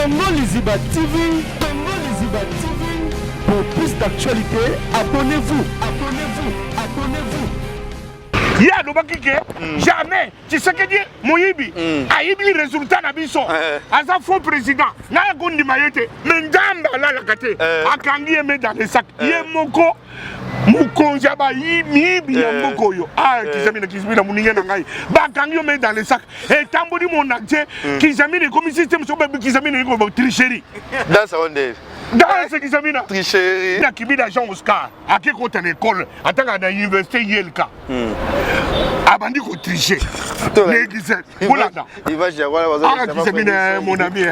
Congo Liziba TV, Congo Liziba TV. Pour plus d'actualité, abonnez-vous, abonnez-vous, abonnez-vous. Il y a jamais, tu sais que Dieu, Moïbi, a eu le résultat d'Abisso, à sa faux président, n'a pas gondi mayote, mais d'amba là la gâté, a kangi aimé dans les sacs, il est moko. Mukonjaba Mibi Moko yo. Ah, Kizamina Kizmina Mounia Nangai. Bakangio met dans les sacs. Et Tambodi mon entier, Kizamina comme système sur Kizamina comme tricherie. Dans sa onde. Dans ce Kizamina. Tricherie. Na Kibida Jean Oscar. À quel côté en école? Attends à l'université Yelka. Abandi ko tricher. Il va dire voilà. Ah, Kizamina mon ami.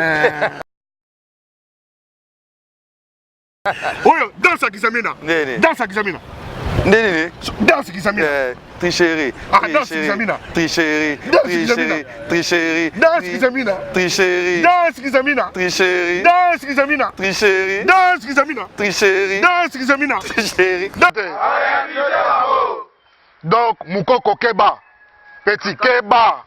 Oh, dans sa Kizamina. Dans sa Kizamina. Dans ce Kizamina. Tricherie. Ah, dans ce Kizamina. Tricherie. Tricherie. Tricherie. Dans ce Kizamina. Tricherie. Dans ce Kizamina. Tricherie. Dans ce Kizamina. Tricherie. Dans ce Kizamina. Tricherie. Dans ce Kizamina. Tricherie. Donc, Moukoko Keba. Petit Keba.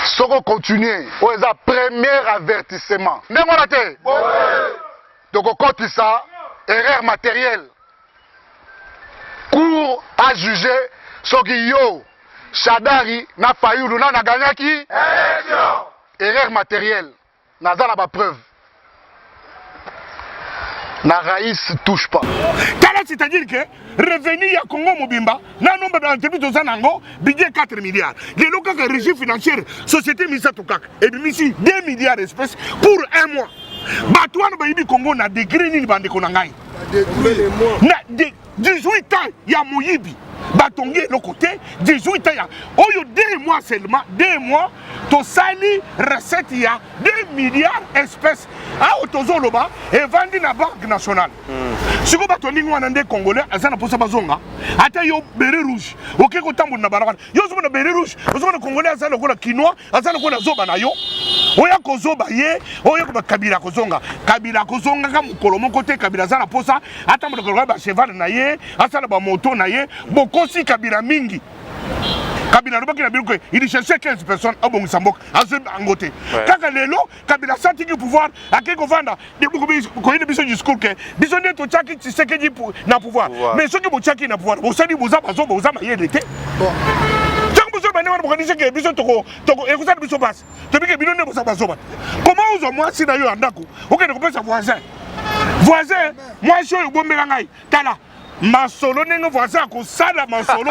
Si on continue, on a un premier avertissement. Donc, on compte ça, erreur matérielle. Cours à juger ce qui yo, Chadari, n'a failli ou n'a gagné qui? Erreur matérielle. N'a pas preuve. Na Raïs touche pas. C'est-à-dire que revenu à Congo Mobimba, n'a nombre d'entreprises aux Anango, budget 4 milliards. Les locaux de régime financier, société Misatokak, et ici 2 milliards d'espèces pour un mois. Batouane Baïbi Congo n'a dégré ni bande Konangai. 18 ans, il y a Moyibi. Batongé le côté, 18 ans, oh, 2 mois seulement, 2 mois, to sali recette, il y a 2 milliards d'espèces à Otozoloba et vendu dans la Banque nationale. Si vous avez des Congolais, vous avez des Bazonga, vous avez béret rouge, vous avez des Barawan, vous avez des béret rouge, vous avez des Congolais, vous avez des Quinois, vous avez des Zobanayo, vous avez des Zobaye, vous avez des Kabila Kozonga. Kabila Kozonga, vous avez des côté Kabila Zana Posa, vous avez des cheval naye, vous avez des motos naye, beaucoup si Kabila Mingi. Kabila il cherchait 15 personnes à Bongisambok, à Angoté. Quand Lelo, Kabila senti le pouvoir, à quelques vendre, des besoin du discours que, besoin de tout ça qui sait qu'il n'a pouvoir. Mais ceux qui ont tchaki n'a pouvoir, vous savez, vous avez besoin de l'été. Comment vous si d'ailleurs en d'accord? Ok, donc on voisin. Voisin, moi je suis au bon mélange. Tala. Ma solo n'est pas voisin à ça ma solo.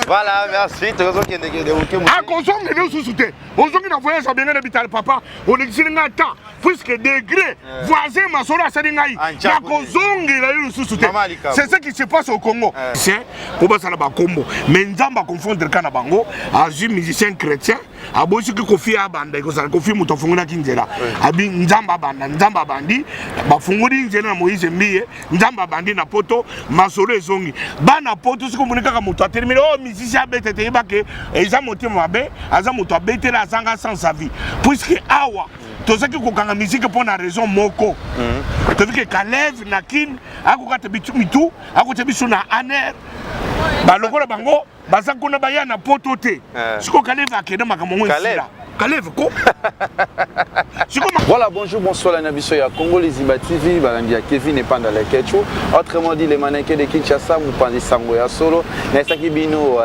Voilà, merci. À cause de nous sous-souter. Aujourd'hui, on voyage à bien l'hôpital, papa. On existe un temps. Puisque degré, voisin, ma solo à Sadingaï. À cause de nous sous-souter. C'est ce qui se passe au Congo. C'est pour ça là-bas Congo. Mais nous allons confondre le Canabango à un musicien chrétien. À Boshi qui confie à Banda, que ça confie mon tofongona Kinzela. À Bin Nzamba Banda, Nzamba Bandi. Bah Fongori Nzela Moïse Mbiye, Nzamba Bandi na poto. Masolo ezongi bana poto siko monika moto a terminé oh musicien bête te yebake eza moto mabe aza moto a bête la zanga sans sa vie puisque awa to saki ko kanga musique pour na raison moko to vi que Kalev Nakin akoka te bitu mitu akote biso na aner ba lokola bango baza kuna baya na poto te siko Kalev akena makamongo isila Kalev ko. Voilà, bonjour, bonsoir la Nabiso ya Congo Liziba TV, Balandia Kevin et Panda la Ketcho. Autrement dit, les mannequins de Kinshasa, Mupandi Sango ya Solo, Naisaki Bino,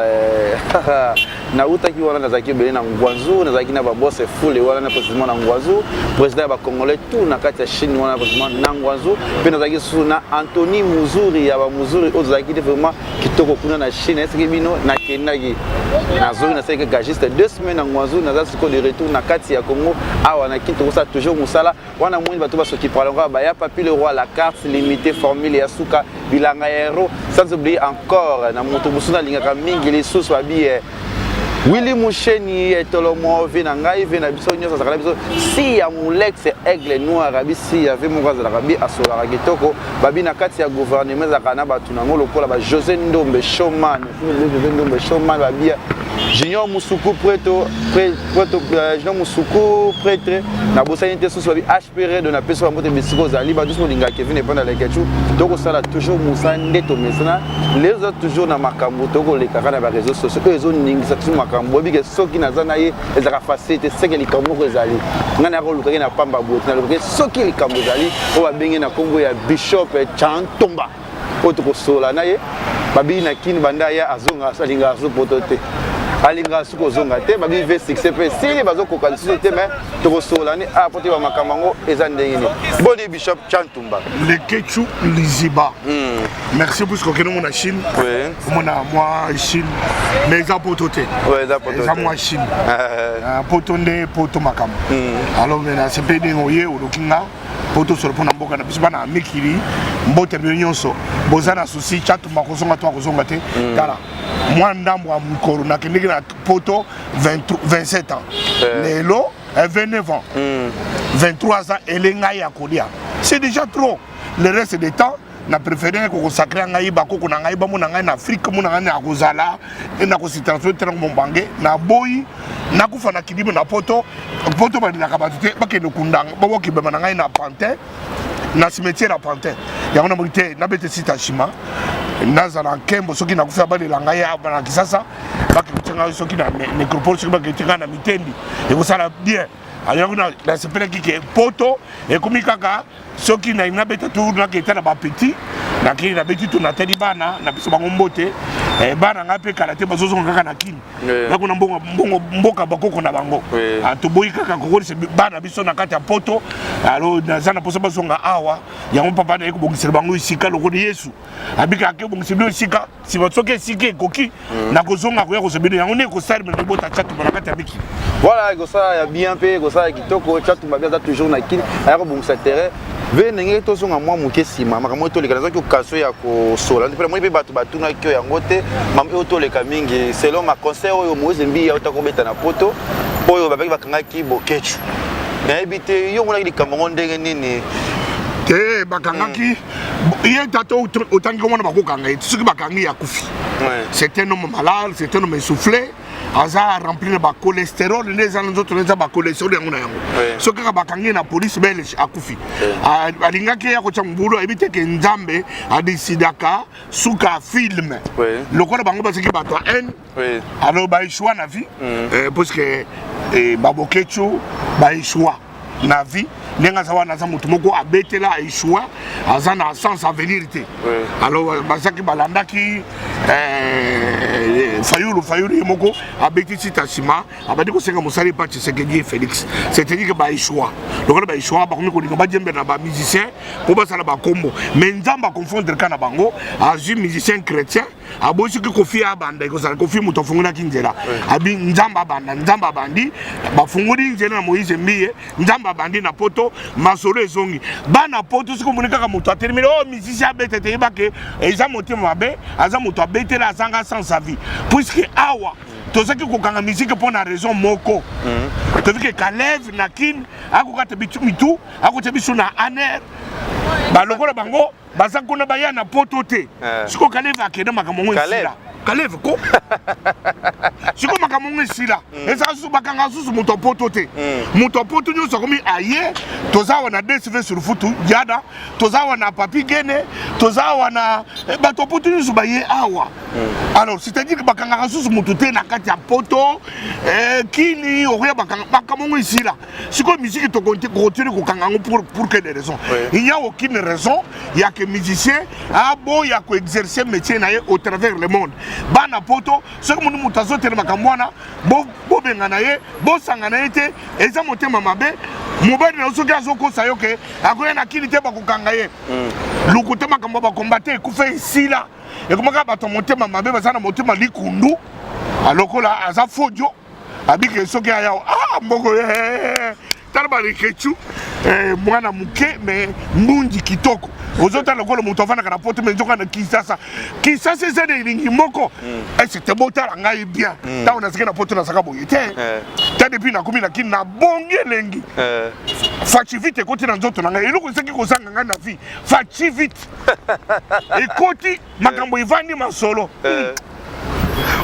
Nauta qui wana Nazaki Bele na Ngwazu, Nazaki na Babos et Foule, wana na précisément na Ngwazu, président ba Congolais tout na kati ya Chine wana précisément na Ngwazu, pe Nazaki suna Anthony Muzuri ya ba Muzuri ozaki vraiment kitoko kuna na Chine, Naisaki Bino na Kenagi. Nazori na seki gagiste 2 semaines na Ngwazu, Nazaki ko de retour na kati ya Congo, awa na Kinto ça toujours musala, wana mwini bato ba soki parlera ba ya papi le roi la carte limitée formule ya suka bilanga héros, sans oublier encore na moto musuna lingaka mingi les sous babi Willy Moucheni et Tolomo Venangai Venabiso Sakala biso si ya Moulex aigle noir abisi ya ve mongaza la rabi asola kitoko babi na kati ya gouvernement za kana batu na ngolo kola ba José Ndombe Showman José Ndombe Showman babi Junior Moussoukou Junior Moussoukou prêtre na bosani te soso bi HPR de na peso mbote bisiko zali ba doucement linga Kevin et pendant les ketchou donc ça toujours Moussa ndeto mesana les autres toujours na makambo toko les kaka na ba réseaux sociaux eux ont ningi ça toujours makambo bi ke soki na zana ye ezaka facilité c'est que les kambo ko zali ngana ko luka na pamba bote na luka soki les kambo zali o ba bengi na kombo ya Bishop Chantomba otoko sola na ye babi na kini banda ya azonga salinga azo potote alinga suko zonga te babi V6 CP si bazo ko qualité mais to sola ni a poti ba makamango ezandengini boni Bishop Chantomba le Ketchou Liziba merci pour ce que nous on a Chine on a moi Chine mais za potote za potote za moi Chine potonde poto makam alors maintenant c'est pédé ngoye o dokinga poto sur pona mboka na bisba na mikiri mbote nyonso bozana souci Chantomba kozonga to kozonga te kala moi ndambo a mukoro na kendiki na poto 27 ans lelo 29 ans 23 ans elenga ya kolia c'est déjà trop le reste du temps na préféré ko consacrer ngai ba ko na ngai ba mo na ngai na Afrique mo na ngai na kozala et na ko situation très mombange na boyi na kufa na kidibo na poto ba na kabate ba ke no kundanga ba woki ba na ngai na pantin na cimetière à pantin ya ona molite na bete sita shima nazala kembo soki na kufa ba de langa ya ba na kisasa ba ke tanga soki na nécropole soki ba ke tanga na mitendi et ko sala bien alors na sepele ki poto et komi kaka soki na ina beta tour na ke tana ba petit na ki na beti to na tedi bana na biso bango mbote bana nga pe karate bazozo kaka na kini na kuna mboka bakoko na bango to boyi kaka ko se bana biso na kati ya poto alors na zana poso bazonga awa ya mon papa na ekobongisela bango isika lokodi Yesu abika ke bongisela isika si batsoke sike koki na kozonga ko ya ko sebino yango ne ko sali me bota Chantomba na kati ya biki voilà ko ça ya bien pe ko ça kitoko Chantomba bien toujours na kini ayako bongisa terrain venenge to songa mwa muke sima makambo to lekana zaki okaso ya ko sola ndipela mo bato batuna kyo yango te mam to leka mingi selon ma conseil oyo moze mbi ya utakobeta na poto oyo babaki bakangaki Ketchou na ebite yo ngona likambo ndenge nini te bakangaki ye tato otangi komona bakokanga soki bakangi ya kufi c'est un homme malade c'est un homme essoufflé aza rempli na ba cholestérol les autres les ba cholestérol yango na yango soki bakangi na police bele akufi alingaki ya ko chambulu ebite ke nzambe adisidaka suka film lokola bango basiki bato en alors ba choix na vie parce que babo Ketchou ba choix na vie nenga sawa na mutu moko abetela ishwa azana sans avenir te alors basaki balandaki fayulu moko abeti sitashima abadi ko senga musali pa Tshisekedi Félix c'est-à-dire que ba ishwa donc ba ishwa ba komi ko linga ba jembe na ba musicien ko ba sala ba kombo mais nzamba confondre kana bango azu musicien chrétien aboshi ki kofi abanda ko sala kofi muto funguna kinzela abi nzamba bandi ba funguri nzela na Moïse Mbiye nzamba bandi na poto masolo ezongi bana poto siko monika ka muto atermine oh musicien abete te bake eza moté mabe aza muto abete la sanga sans sa vie puisque awa to saki ko kanga musique pour na raison moko to vike Kalev na kin akokata bitu akote biso na aner ba lokola bango baza kuna baya na poto te siko Kalev akenda makamongo isila Kalev ko siko makamongo isila eza su bakanga susu muto poto te muto poto nyoso komi aye tozawa na DSV sur futu jada tozawa na papi gene tozawa na bato poto nyoso baye awa alors c'est-à-dire que bakanga susu muto te na kati ya poto kini oya bakamongo isila siko musique to continue ko kanga pour quelle raison il n'y a aucune raison il y a que musicien abo ya ko exercer métier na au travers le monde bana poto ce que nous mutazo tele makamwana bo bengana ye bo sangana ete eza motema mabe mobali na soki azoko sayo ke akoya na kini te bakokanga ye lukuta makambo ba combattre kufa isila et comment bato motema mabe bazana motema likundu alokola aza fojo abike soki aya mboko talaba le Ketchou mwana muke mais mbundi kitoko ozota lokolo muto afana kana poto mais nzoka na Kinshasa c'est des lingi moko et c'était beau tala ngai bien ta on a sika na poto na saka boye te ta depuis na komi na kin na bonge lengi fachi vite koti na nzoto na ngai eloko seki ko sanga ngai na vie fachi vite et koti makambo ivandi masolo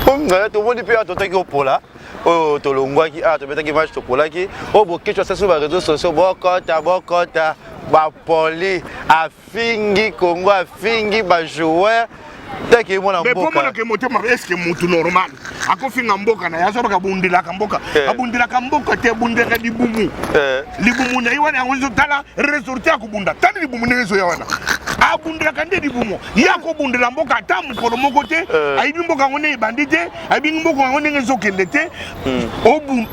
Tout le monde peut attendre au pola. Oh, Tolongwa qui a te match to pola qui. Oh, beaucoup de choses sur les réseaux sociaux. Bokota. Ba poli a fingi Congo a fingi ba joueur. Mais pour moi que motema est-ce que mutu normal akofinga mboka na yazo ka bundila ka mboka abundila ka mboka te bundela libumu libumu na iwana yango tala résultat ko bunda tani libumu nezo ya wana abundila ka ndi libumu yako bundela mboka ta mukolo moko te ayibi mboka ngone bandite ayibi mboka ngone ngezo kende te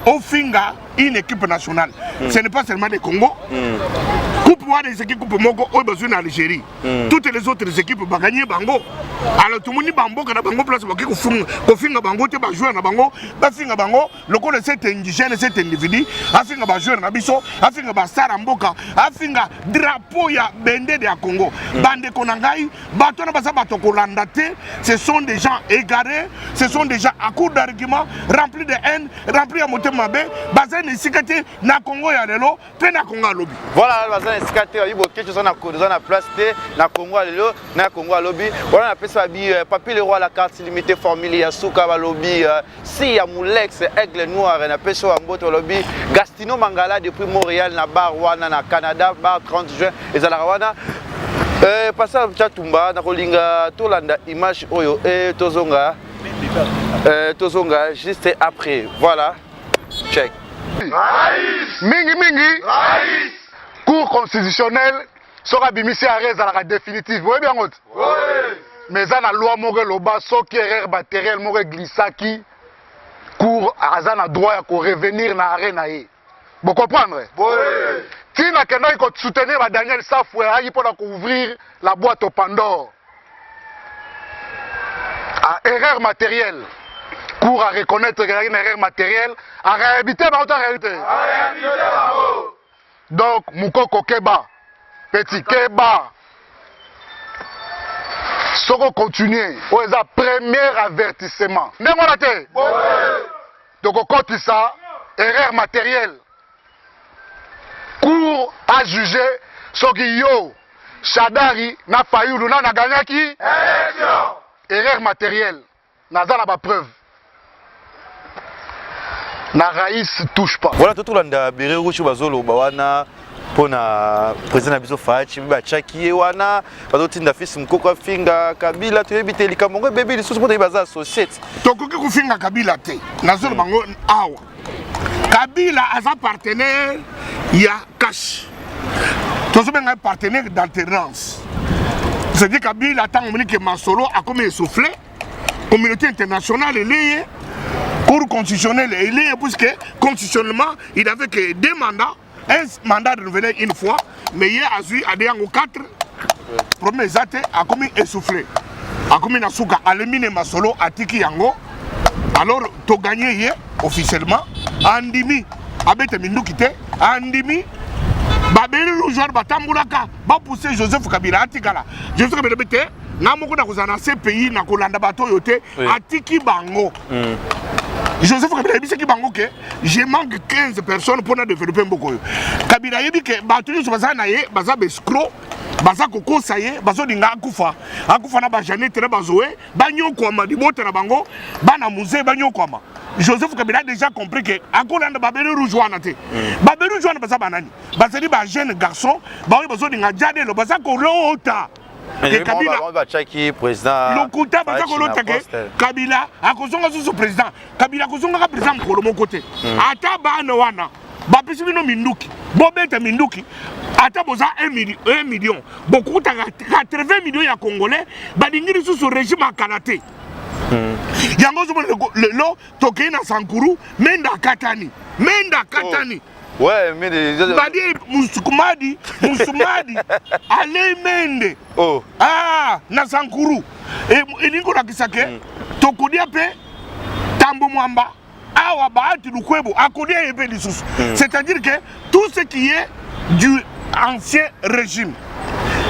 ofinga une équipe nationale ce n'est pas seulement le Congo coupe des équipes coupe moko o besoin en Algérie toutes les autres équipes ba gagner bango alors tout le monde bamboka na bango place baki ko finga bango te ba jouer na bango ba finga bango lokolo cet indigène cet individu a finga ba jouer na biso a finga ba star mboka a finga drapeau ya bende de Congo bande konangai bato na basa bato kolanda te ce sont des gens égarés ce sont des gens à court d'arguments remplis de haine remplis à motema be baza ne sikate na Congo ya lelo pe na Congo lobby voilà baza ne sikate yibo quelque chose na place te na Congo lelo na Congo lobby voilà na pesa bi papier le roi la carte limitée formule ya suka ba lobby si ya Moulex aigle noir na pesa wa mboto lobby Gastino Mangala depuis Montréal na bar wana na Canada bar 30 juin ezala wana pasa chatumba na kolinga tolanda image oyo tozonga juste après voilà check mingi cour constitutionnel sera bimisi arrêt à la définitive oui bien autre mais ça la loi moko loba soki erreur matériel moko glissaki cour azana droit à revenir na arrêt na ye vous comprenez tina kena il soutenir la Daniel Safoué il pour ouvrir la boîte au Pandore à erreur matérielle pour à reconnaître qu'il y a une erreur matérielle à réhabiliter dans la réalité donc Moukoko Keba petit Keba soko continuer o eza premier avertissement ndenge wana te donc okotisa erreur matérielle cour a jugé soki yo Shadari na Fayulu na gagné erreur matérielle naza na ba preuve na Raïs touche pas voilà tout landa bere ruchu bazolo bawana pona président biso Fachi ba chaki wana bazotinda fils mukoko finga Kabila to ebite likambo bébé lisusu pona baza société tokoki kufinga Kabila te nazolo bango awa Kabila aza partenaire ya cash tozobenga partenaire d'alternance c'est-à-dire Kabila tant que Masolo a comme essoufflé communauté internationale est cour constitutionnelle est liée puisque constitutionnellement il avait que 2 mandats un mandat renouvelé une fois mais hier a eu à 4 premiers actes a comme essoufflé a comme nasuka alemine Masolo a tiki yango alors to gagné hier officiellement andimi abete minduki te andimi babeli joueur batambulaka ba pousser Joseph Kabila atikala Joseph Kabila bete na moko na kozana ce pays na kolanda bato yote atiki bango Joseph Kabila biseki bango ke je manque 15 personnes pour développer mboko Kabila yebi ke bato nyonso baza na ye baza bescro baza kokosa ye bazo dinga akufa na ba Janete na bazoe banyokwama libota na bango bana musée banyokwama Joseph Kabila a déjà compris que akolanda babeli rouge wana te babeli rouge wana baza banani bazali ba jeune garçon ba oyo bazo dinga jade lo baza ko lota et Kabila va chaki président lokuta baza ko lota ke Kabila akozonga susu président Kabila akozonga ka président mkolo moko te ata bana wana bapesi bino minduki bobeta minduki ata boza 1 million bokuta 80 millions ya congolais badingiri susu régime akalate yango lo tokei na Sankuru menda katani ouais mais badi musumadi ale mende na Sankuru elingo la kisake tokodia pe tambo mwamba awa baati lukwebo akodia ebe lisusu c'est-à-dire que tout ce qui est du ancien régime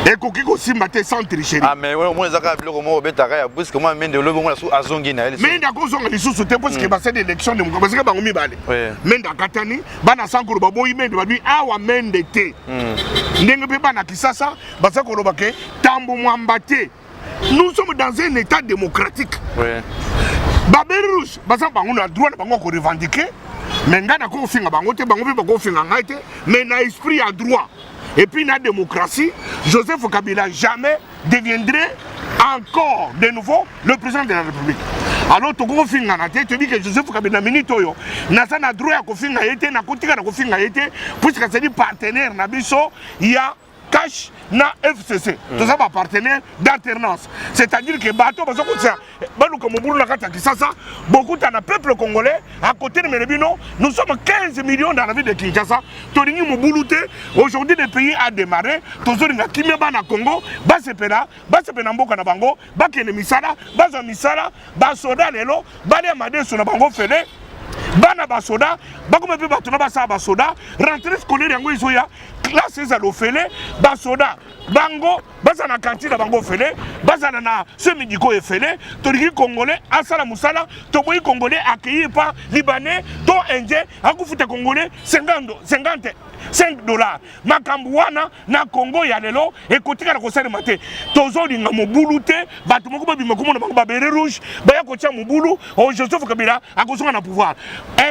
et kokiko simbate sans tricherie mais ouais moi ezaka biloko mo betaka ya parce que moi mende lobo ngona su azongi na ele mende akozonga lisusu te parce que ba c'est élection de moko parce que bango mibale mende akatani bana Sankuru baboyi mende babi awa mende te ndenge pe bana Kisasa basa koloba ke tambo mwamba te nous sommes dans un état démocratique baberi rouge baza bango na droit na bango ko revendiquer mais nga na ko finga bango te bango pe bako finga ngai te mais na esprit à droit et puis na démocratie Joseph Kabila jamais deviendrait encore de nouveau le président de la République. Alors to ko finga na te tu dis que Joseph Kabila minute oyo na sa na droit ya ko finga yete na kotika na ko finga yete puisque c'est du partenaire na biso il y a cash na FCC. Tout ça va partenaire d'alternance. C'est-à-dire que bateau bazo ko ça baluka mobulu na kata kisasa beaucoup de peuple congolais à côté de Melebino, nous sommes 15 millions dans la ville de Kinshasa. Tolingi mobulute aujourd'hui le pays a démarré, tozo nga kimeba na Congo, basepena mboka na bango, bakene misala, bazo misala, basoda lelo, bale amade so na bango fele. Bana basoda, bakome pe batuna basa basoda, rentrée scolaire yango izoya, classe za lofele, basoda, bango, basa na cantine na bango fele, basa na semi-dico e fele, tolingi congolais, asala musala, toboyi congolais accueilli par libanais, to indien, akufuta congolais 5 dollars. Makambouana na Congo ya lelo ekotika na kosala mate. Tozo linga mobulu te, bato moko babima komo na bango babere rouge, baya kotia mobulu, o Joseph Kabila akozonga na pouvoir.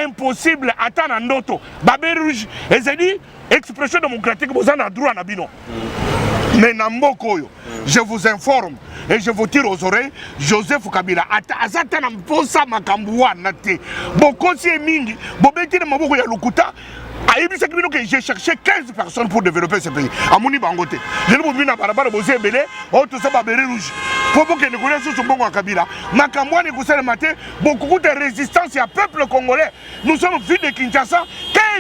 Impossible atana ndoto. Babere rouge ezali expression démocratique bozana droit na bino. Mais na mboko yo, je vous informe et je vous tire aux oreilles, Joseph Kabila azata na mposa makambouana te. Bokosi mingi, bobeti na maboko ya lokuta. J'ai cherché 15 personnes pour développer ce pays. À Mouni Bangote. Je ne peux pas dire que Belé, tout ça, rouge. Pour que nous connaissions ce bon Kabila. Makamwa négocier le matin, beaucoup de résistance à peuple congolais. Nous sommes ville de Kinshasa,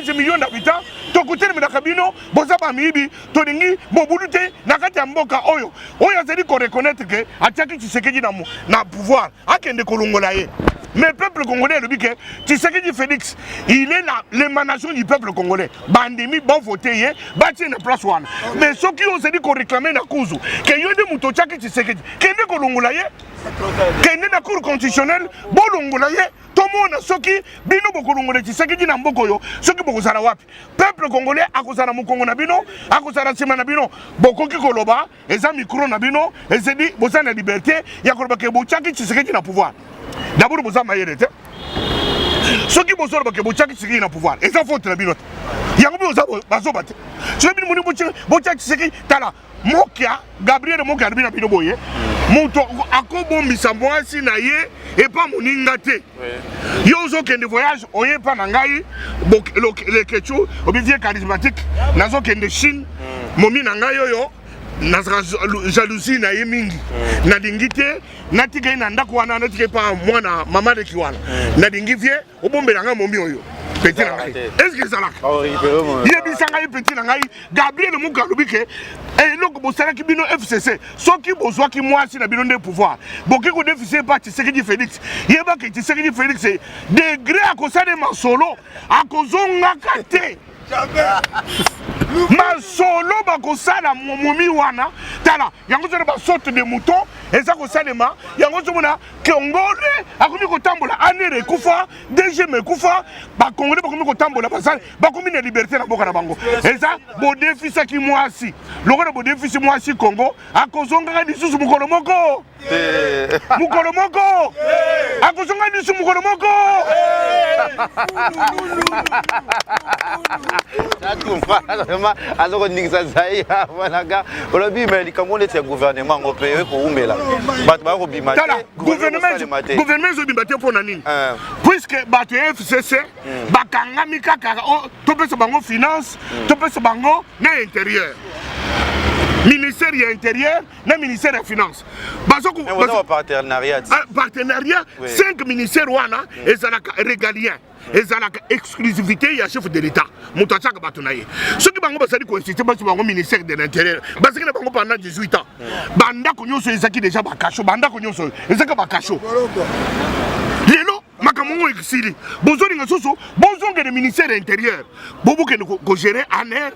15 millions d'habitants. Tokuté de Nakabino, Bozaba Mibi, Toningi, Bobulute, Nakata Mboka Oyo. Oyo a dit qu'on reconnaître que Atiaki Tshisekedi na pouvoir. Akende Kolongolaye. Mais le peuple congolais, le bique, Tshisekedi Félix, il est l'émanation du peuple congolais. Bandemi, bon voté, bâti une place one. Mais ceux qui ont dit qu'on réclamait la cause, qu'il y a des moutons qui Tshisekedi, qu'il y a des Kolongolaye, qu'il y a des cours constitutionnels, bon Longolaye, tout le monde, ceux qui, bino Bokolongolais, Tshisekedi n'a Bokoyo, ceux qui Bokosara Wapi. Peuple congolais, Akosara Mukongo Nabino, Akosara Sima Nabino, Bokoki Koloba, et Micro Nabino, et c'est dit, Bosa la liberté, Yakolba Kebouchaki, Tshisekedi n'a pouvoir. D'abord, vous avez maillé. Ceux qui vous ont dit que vous avez le pouvoir, et ça faut te le dire. Il y a un peu de choses. Ceux qui vous ont dit que vous avez Mokia, Gabriel Mokia, Bina Binoboye, Monto, Akobo Missamoa, Sinaye, et pas mon ingate. Yozo qui est de voyage, Oye Panangaï, le Ketchou, Obivier charismatique, Nazo qui est de Chine, Momi Nangayo. Na jalousie na yemingi na dingite na tika na ndako wana na tika pa mwana mama de kiwana na dingivie obombela nga mombi oyo petit na ngai est-ce que ça là yebisanga ye petit na ngai Gabriel Mukalubike et loko bosala ki bino FCC soki bozwa ki mwasi na bino de pouvoir boki ko déficit pas Tshisekedi Félix yeba ke Tshisekedi Félix degré à kosala masolo akozonga kate ma solo bakosala momi wana tala yango zo ba sorte de mouton eza kosalema yango zo mona Congolais akomi kotambola anere kufa DG me kufa ba Congolais bakomi kotambola basala bakomi na liberté na boka na bango eza bo défi ki mwasi lokona bo défi mwasi Congo akozonga lisusu mukolo moko akozonga lisusu mukolo moko alors on ça ça voilà on bi mais comme le gouvernement européen ko umbela bat ba ko bimate gouvernement zo bimate pour nani puisque bat FCC bakangami kaka to pesa bango finance to pesa bango na intérieur ministère intérieur na ministère des finances bazoko partenariat 5 ministères wana ezalaka régalien ezalaka exclusivité ya chef de l'état muto achaka batunaye soki bango basali ko insister baso bango ministère de l'intérieur parce que bango pendant 18 ans banda ko nyoso ezaki déjà bakacho banda ko nyoso ezaka bakacho lelo makamongo exili bozoni ngasoso bozonge de ministère intérieur bobuke ko gérer ANR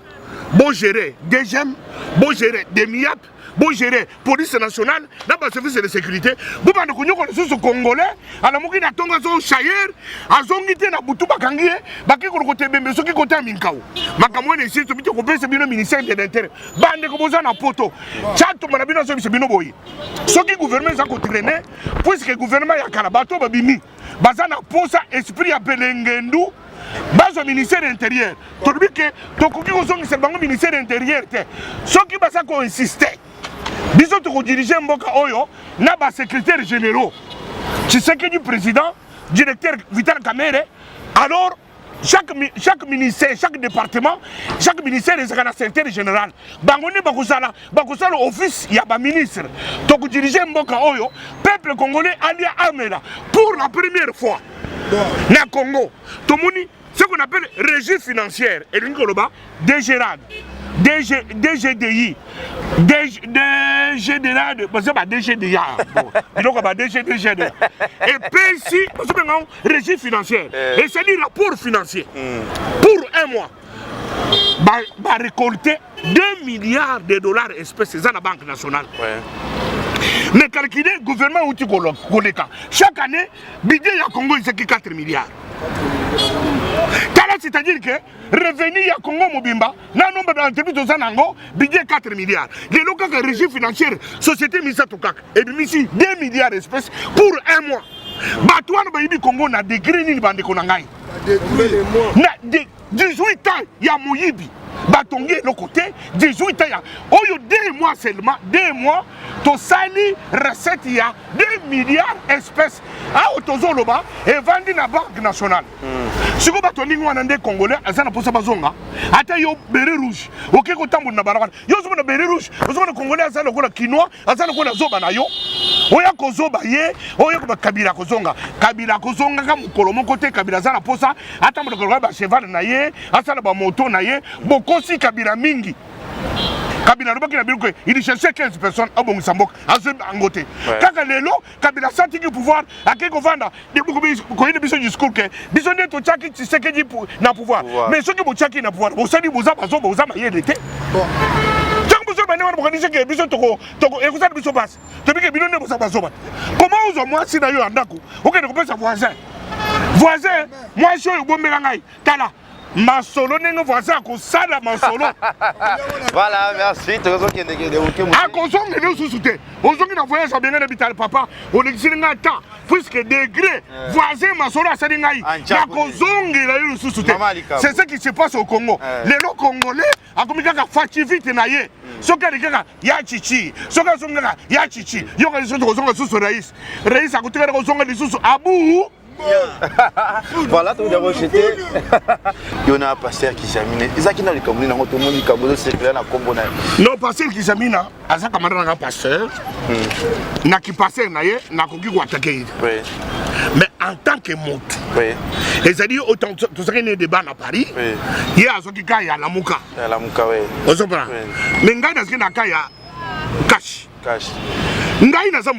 bon gérer DGM bon gérer DEMIAP bon gérer police nationale na ba service de sécurité bo bande ko nyoko susu congolais ala moki na tonga zo chayer azongi te na butu bakangie baki ko côté bembe soki côté minkao makamwe ne sito bito ko pesa bino ministère de l'intérieur bande ko boza na poto chato mana bino so bino boyi soki gouvernement za ko traîner puisque gouvernement ya kalabato babimi baza na posa esprit ya belengendu bazo ministère intérieur to bike to koki ko zongi se bango ministère intérieur te soki basa ko insister biso to ko diriger mboka oyo na ba secrétaire généraux tu sais que du président directeur Vital Kamerhe alors chaque ministère chaque département chaque ministère est un secrétaire général bangoni bakusala office ya ba ministre to ko diriger mboka oyo peuple congolais alia amela pour la première fois na Congo tomoni ce qu'on appelle régie financière et l'ingoloba DGRAD DGDI DGDRAD c'est pas DGDA donc pas DGDA et PSI c'est une régie financière et c'est un rapport financier pour un mois va récolter 2 milliards de dollars espèces dans la Banque nationale. Mais calculer le gouvernement où tu connais. Chaque année, le budget du Congo c'est 4 milliards. C'est-à-dire que revenu à Congo Mobimba, dans le nombre d'entreprises de Zanango, budget 4 milliards. Les locaux de régie financière, société Misa Tokak, et de ici 2 milliards d'espèces pour un mois. Batouane Baïbi Congo n'a dégré ni bande Konangai. 18 ans, il y a Moyibi. Batongi le côté 18 ans. Oh, 2 mois seulement, 2 mois, to sali recette il y a 2 milliards d'espèces à Otozoloba et vendu dans la Banque nationale. Si vous avez un Congolais, vous avez un bazonga, vous avez un béret rouge, vous avez un béret rouge, vous avez un béret rouge, vous avez un Congolais, vous avez un quinoa, vous avez un zoba na yo, vous avez un zoba ye, vous avez un kabila kozonga, comme Kolomo côté kabila zana posa, vous avez un cheval na ye, vous avez un moto na ye, bokosi kabila mingi. Kabila il cherchait 15 personnes à Bongisambok, à Angoté. Quand Lelo, Kabila senti le pouvoir, à qui qu'on vende, des discours que Bison de Tochaki, tu sais que dit n'a pouvoir. Mais ceux qui ont Tchaki n'a pouvoir, vous savez, vous avez besoin de l'été. Comment vous moi si d'ailleurs en Dakou, vous avez un voisin. Voisin, moi je suis au bon mélange. Tala. Ma solo n'est voisin à cause de ma solo. Voilà, merci. Tu as raison qu'il y a des à cause de nous sous-souter. On se dit que voyage à bien l'hôpital, papa. On existe un temps. Puisque degré, voisin, ma solo à Salingaï. À cause de nous sous-souter. C'est ce qui se passe au Congo. Les lots congolais, à comme il y a fativite naïe. Ce qu'il y a, il y a chichi. Ce qu'il y a, il y a chichi. Il y a des choses qui sont sous Raïs. Raïs a côté de Rosonga des sous Abou. Voilà, tout d'abord j'étais. Il y a un pasteur qui examine. Ils ont qui dans les communes, tout le monde qui a circulé dans le Congo. Non, pasteur qui examine, à ça comme un pasteur, n'a qui passé naïe, n'a qu'au qui attaquer. Mais en tant que mot, c'est-à-dire autant tout ça qui est débat à Paris, il y a ce qui est à la Mouka. La Mouka, oui. On se prend. Mais il y a ce qui est à Cash. Il y a ce qui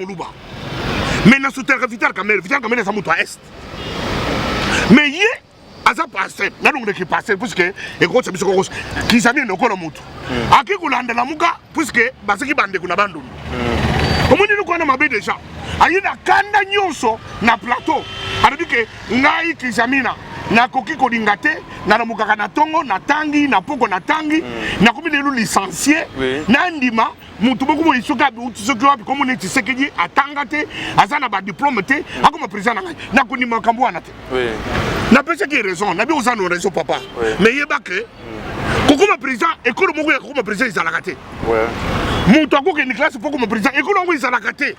mais na souterrain Vital Kamerhe est à est. Mais il y a ça passé, là on est passé puisque et gros c'est bisoko qui s'amène le corps moto. A qui kolanda la muka puisque parce que bande kuna bandu. Comment nous connaissons ma déjà. Ayi na kanda nyonso na plateau. Alors que ngai qui s'amène na koki kodingate na muka na tongo na tangi na poko na tangi na komi lelu licencié na ndima mutu boko mo isoka utisoki wapi comme on est Tshisekedi atangate azana ba diplôme te akoma président na konima kambo wana te na pesa qui raison na bi ozana raison papa mais yeba que kokoma président ekolo moko ya kokoma président izalaka te mutu akoke ni classe poko mo président ekolo ngo izalaka te.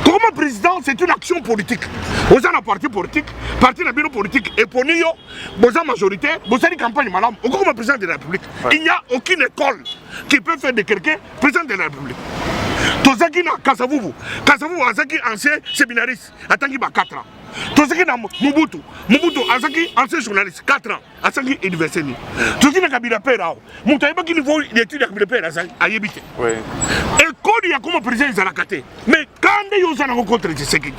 Comme président, c'est une action politique. Vous avez un parti politique, parti de bureau politique, et pour nous, vous avez majorité, vous avez une campagne, madame, comme président de la République. Il n'y a aucune école qui peut faire de quelqu'un président de la République. Tous ceux qui n'ont Kassavou, ancien séminariste, attendez 4 ans. Tous ceux qui n'ont Mobutu, ancien journaliste, 4 ans, ancien universitaire. Tous ceux qui n'ont Kabila Pera, Moutaïba qui niveau d'études de Kabila Pera, à Yébite. Et quand il y a comme président, ils ont la caté. Mais quand ils ont rencontré Tshisekedi,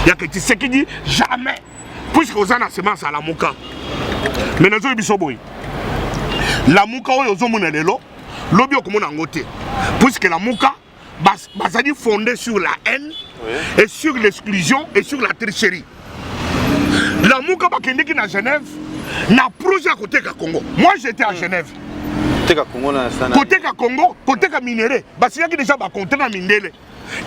il y a que Tshisekedi jamais, puisque ils ont la semence à la Mouka. Mais nous avons dit la Mouka, ils ont dit lobby comme on a ngoté. Puisque la Mouka, basadi fondé sur la haine et sur l'exclusion et sur la tricherie. La Mouka Bakendeki na Genève, na projet à côté de Congo. Moi j'étais à Genève. Côté de Congo, côté de minéré, parce qu'il y a déjà un contrat minéré.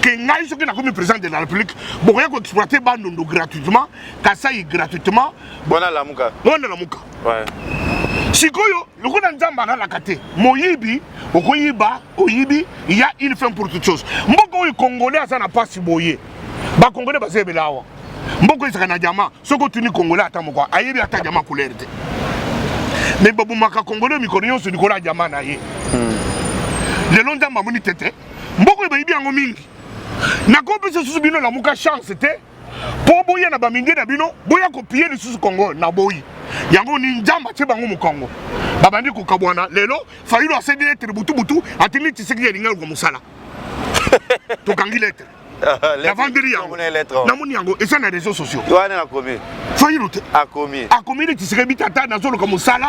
Que ngai soki na comme président de la République, boya ko exploiter bandondo gratuitement, kasai gratuitement. Bona la Mouka. Bona la Mouka. Ouais. Sikoyo, le coup d'Anzamba na la kate. Moyibi, okoyiba, oyibi, il y a une fin pour toute chose. Mboko yi Congolais ça n'a pas si boyé. Ba Congolais ba zebe lawa. Mboko yi sakana diamant, soko tuni Congolais atamoko, ayebi ata diamant couleur te. Mais babu maka Congolais mi konyo so Nicolas diamant na ye. Le long d'Anzamba moni tete. Mboko yi ba yibi ango mingi. Na kope se susu bino la Mouka chance te. Po boya na ba mingi na bino, boya ko pied le susu Congo na boyi. Yango ni njamba che bango mu Congo. Babandi ko kabwana lelo fayilo asedi lettre butu atini tiseki ya linga ko musala. To kangi lettre. La vendiri yango. Na moni yango et ça na réseaux sociaux. Wana na komi. Fayilo te. A komi. A komi ni tiseki bitata na zolo ko musala.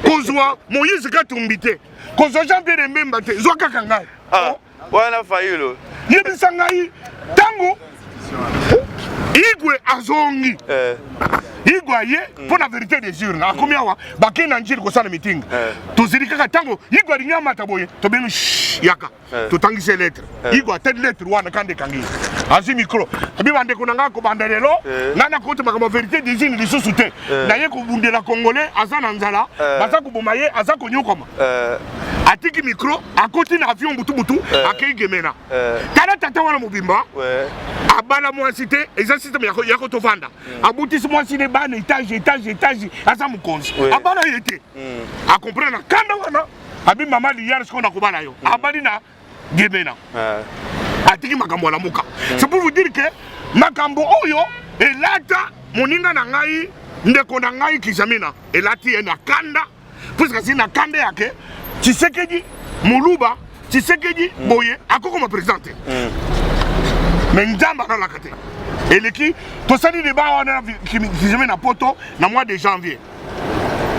Kozwa Moïse ka tumbite. Kozwa Jean-Pierre Mbemba te. Zwa kaka ngai. Ah. Wana fayilo. Yebisa ngai tango Igwe azongi. Igwe ye pour la vérité des urnes. A combien wa baki na njiri ko sala meeting. To ziri kaka tango Igwe rinyama taboye. To benu yaka. To tangi se lettre. Igwe tête lettre wana kande kangi. Azi micro. Abi bande ko nanga ko bandelelo. Nana ko te makama vérité des urnes li sosute. Na ye ko bundela congolais azana nzala. Baza ko bomaye aza ko nyokoma. Atiki micro akoti na avion butu akei gemena. Tala tata wana mobimba. Abala moi cité et ça système yako to vanda. Aboutis moi cité ban étage asa mukonzi. Abala yete. A comprendre kanda wana. Abi mama liyar ce qu'on a kobala yo. Abali na gemena. Atiki makambo la muka. C'est pour vous dire que makambo oyo elata moninga na ngai ndeko na ngai kizamina elati ena kanda puisque c'est na kanda yake Tshisekedi Muluba Tshisekedi boye akoko ma présenté. Mais Nzamba dans la kate. Et l'équipe, tout ça dit débat qui me na poto na mois de janvier.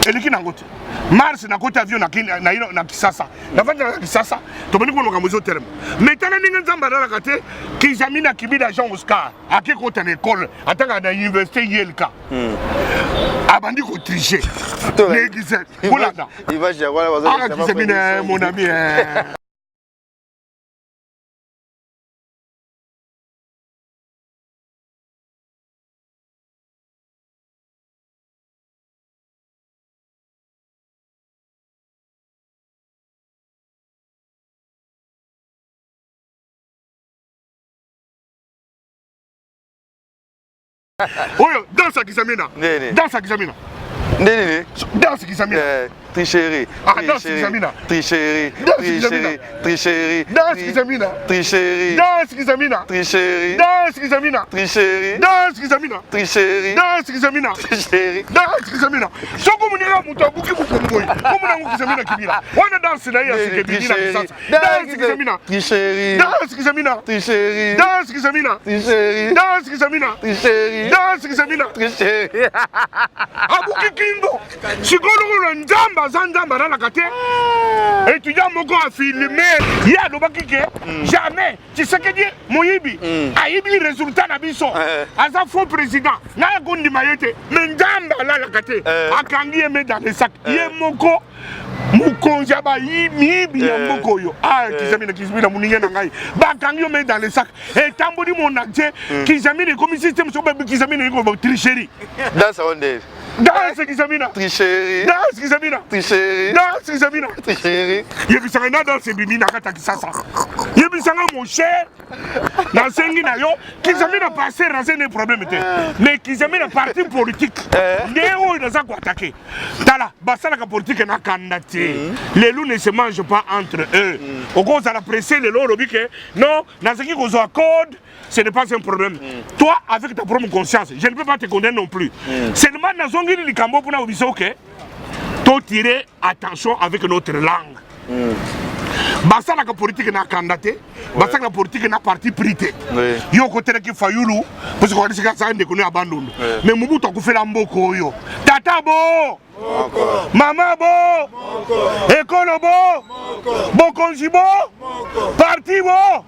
Et l'équipe na côté. Mars na côté avion na Kisasa. Na vendre na Kisasa, to boni ko no kamuzo terme. Maintenant ni Nzamba dans la kate qui jamina kibida Jean Oscar, a qui côté l'école, atanga na université Yelka. Abandi ko tricher. L'église. Voilà. Il va jouer voilà mon ami. Oyo, danse à Kizamina. Danse à Kizamina. Danse Kizamina. Tricherie. Ah, danse Kizamina. Tricherie. Tricherie. Danse Kizamina. Tricherie. Danse Kizamina. Tricherie. Danse Kizamina. Tricherie. Danse Kizamina. Tricherie. Danse Kizamina. Tricherie. Danse Kizamina. Soko munira muto abuki bukomboyi. Komo na Kizamina kibira. Wana danse na ya sikebina kisasa. Danse Kizamina. Tricherie. Danse Kizamina. Tricherie. Danse Kizamina. Tricherie. Danse Kizamina. Tricherie. Danse Kizamina. Tricherie. Abuki Kimbo. Sikolo Nzamba Zanzamba dans la kate. Étudiant moko a filmé. Ya lobaki ke jamais. Tu sais que dit Moyibi a yibi résultat na biso. Asa faux président. Na gondi mayete. Mais Nzamba là la kate. Akangi eme dans les sacs. Ye moko mukonja ba yibi ya moko yo. Ah kizamina muninga na ngai. Ba kangi eme dans les sacs. Et tambodi mon acte kizamina comme système so ba kizamina ko tricherie. Dans sa onde. Danse Kizamina. Tricherie. Danse Kizamina. Tricherie. Danse Kizamina. Tricherie. Yebisanga na danse bibi na kata Kisasa. Yebisanga mon cher. Na sengi na yo, Kizamina passer dans un problème te. Mais Kizamina parti politique. Néo il a quoi attaquer. Tala, basala ka politique na kandate. Les loups ne se mangent pas entre eux. Au cause à la presser les loups lobby que non, na sengi ko zo accord. Ce n'est pas un problème. Toi, avec ta propre conscience, je ne peux pas te condamner non plus. Seulement, dans un pays de Cambo, pour nous dire que tu tirer attention avec notre langue. basala ka politique na candidaté basala ka politique na parti prité yo ko tere ki fayulu parce que on sika sa ndeko na bandundu mais Mobutu akufela mboko yo tata bo mama bo ekolo bo bokonzi bo parti bo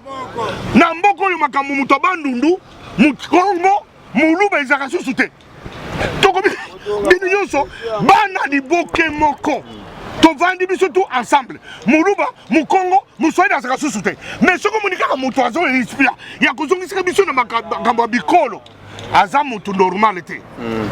na mboko yo makambo muto bandundu mukongo muluba ezaka susu te toko bino nyonso bana liboke moko tovandi biso tout ensemble muluba mukongo muswahili azaka susu te mais soko moni kaka moto azo inspira ya kozongisika biso na makambo ya bikolo aza moto normal te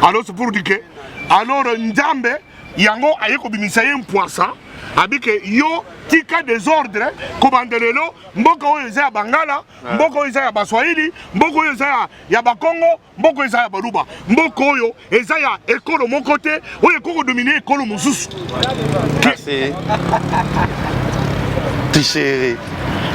alors c'est pour dire que alors nzambe yango aye kobimisa ye mpoisa abike yo tika désordre kobandelelo mboka oyo eza ya bangala mboka oyo eza ya baswahili mboka oyo eza ya bakongo mboka oyo eza ya baluba mboka oyo eza ya ekolo moko te oyo ekoko domine ekolo mosusu. Merci. Tricherie.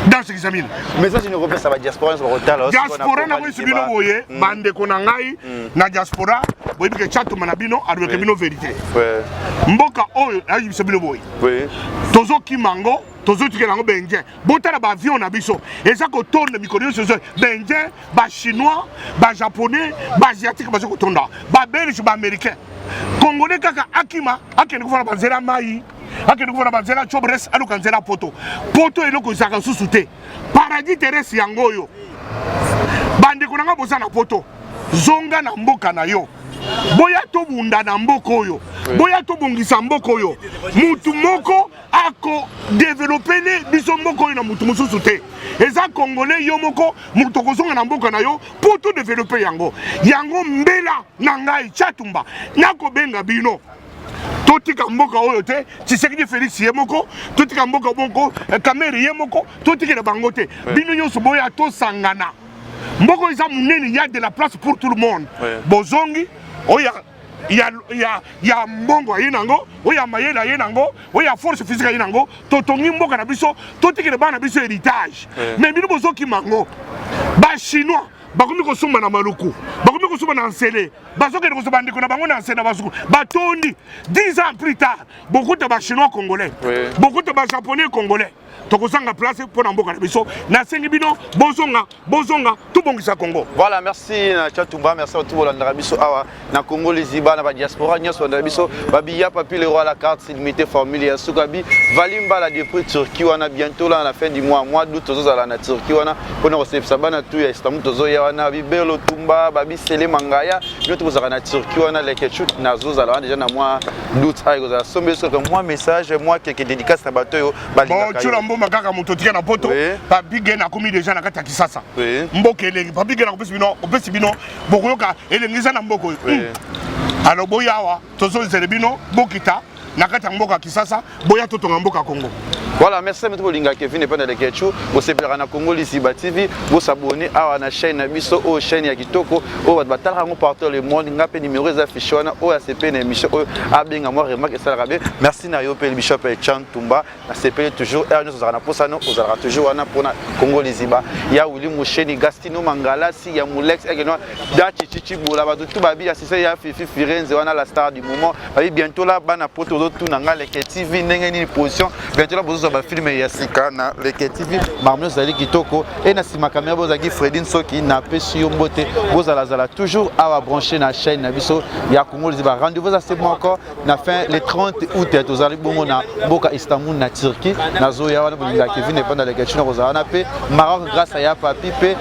Dans ce examen. Mais ça, je ne repère ça va diaspora, ça va retard. Diaspora na ko subino boye bande ko na ngai na diaspora boye bike chato manabino adweke bino vérité. Mboka oyo ayi subino boye. Oui. Tozo kimango tozo tikela ngo benje. Botala ba avion na biso. Eza ko tourne mikolo so benje ba chinois, ba japonais, ba asiatique ba ko tonda. Ba belge, ba américain. Congolais kaka akima akene ko fala banzela mai. Akene ko na banzela chobres aluka nzela poto eloko izaka susu te paradis terrestre yango yo bande ko nanga bozana poto zonga na mboka na yo boya to bunda na mboka oyo boya to bongisa mboka oyo mutu moko ako développer le biso mboka oyo na mutu mususu te eza congolais yo moko mutu kozonga na mboka na yo pour tout développer yango mbela na ngai chatumba nako benga bino totika mboka oyo te Tshisekedi Félix ye moko totika mboka bongo Kameri ye moko totika na bango te bino nyonso boya to sangana mboko eza munene ya de la place pour tout le monde bozongi oya ya mbongo ye nango oya mayela ye nango oya force physique ye nango totongi mboka na biso totika bana biso héritage mais bino bozoki mango ba chinois bakomi kosomba na maluku bakomi kosomba na nsele bazokende kosomba ndeko na bango na nsele na basuku batondi 10 ans plus tard beaucoup de chinois congolais beaucoup de japonais congolais tokozanga place pour na mboka na biso na sengi bino bozonga tubongisa Congo. Voilà, merci na Chatumba, merci à tout bolanda biso awa na Congo les Iba na ba diaspora nyos bolanda biso babiya papi le roi la carte illimité formule ya Sukabi valimba la depuis Turquie wana bientôt là à la fin du mois d'août tozozala na Turquie wana pona recevre bana tout ya Istanbul tozoya wana bibelo tumba babi sele mangaya bientôt tozala na Turquie wana les ketchup na zozala déjà na mois d'août ay kozala sombe sur moi message moi quelques dédicaces na bato yo balinga makaka moto tika na poto papi gena komi déjà na kati ya Kisasa mboka elengi papi gena kopesi bino bokoyoka elengisa na mboko alors boyawa tozo zele bino bokita na kati ya mboka Kisasa boya totonga mboka Congo. Voilà, merci à tous les Kevin et pas de Ketchou. Vous savez na Congo Lisiba TV, vous abonnez à la chaîne Biso au chaîne ya Kitoko, au batala ngo partout le monde, ngapé numéro affiché wana au ACP na émission a benga moi remarque ça rabé. Merci na yo pe Bishop Chantumba, na CP toujours et nous za na posano, vous aura toujours wana pona Congo Lisiba. Ya Willy Musheni Gastino Mangala si ya Mulex et no da chichi bola ba tout babi ya c'est ya Fifi Firenze wana la star du moment. Babi bientôt là bana poto tout na ngale TV ndenge ni position. Bientôt là ba film ya sika na Leke TV marmio zali kitoko et na sima caméra bozaki Fredin Soki na pesi yo mbote bozala toujours à brancher na chaîne na biso ya Congo Lisiba. Rendez-vous à ce moment encore na fin le 30 août tozali bongo na mboka Istanbul na Turquie na zoya wana bolinga Kevin et pendant les questions rozana pe Maroc grâce à ya papi pe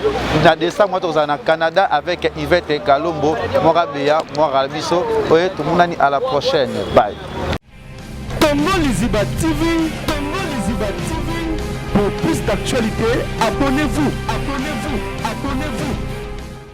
na décembre tozala na Canada avec Yvette Kalombo Morabeya Moralbiso et tout le monde à la prochaine. Bye. Congo Lisiba TV, pour plus d'actualités, abonnez-vous.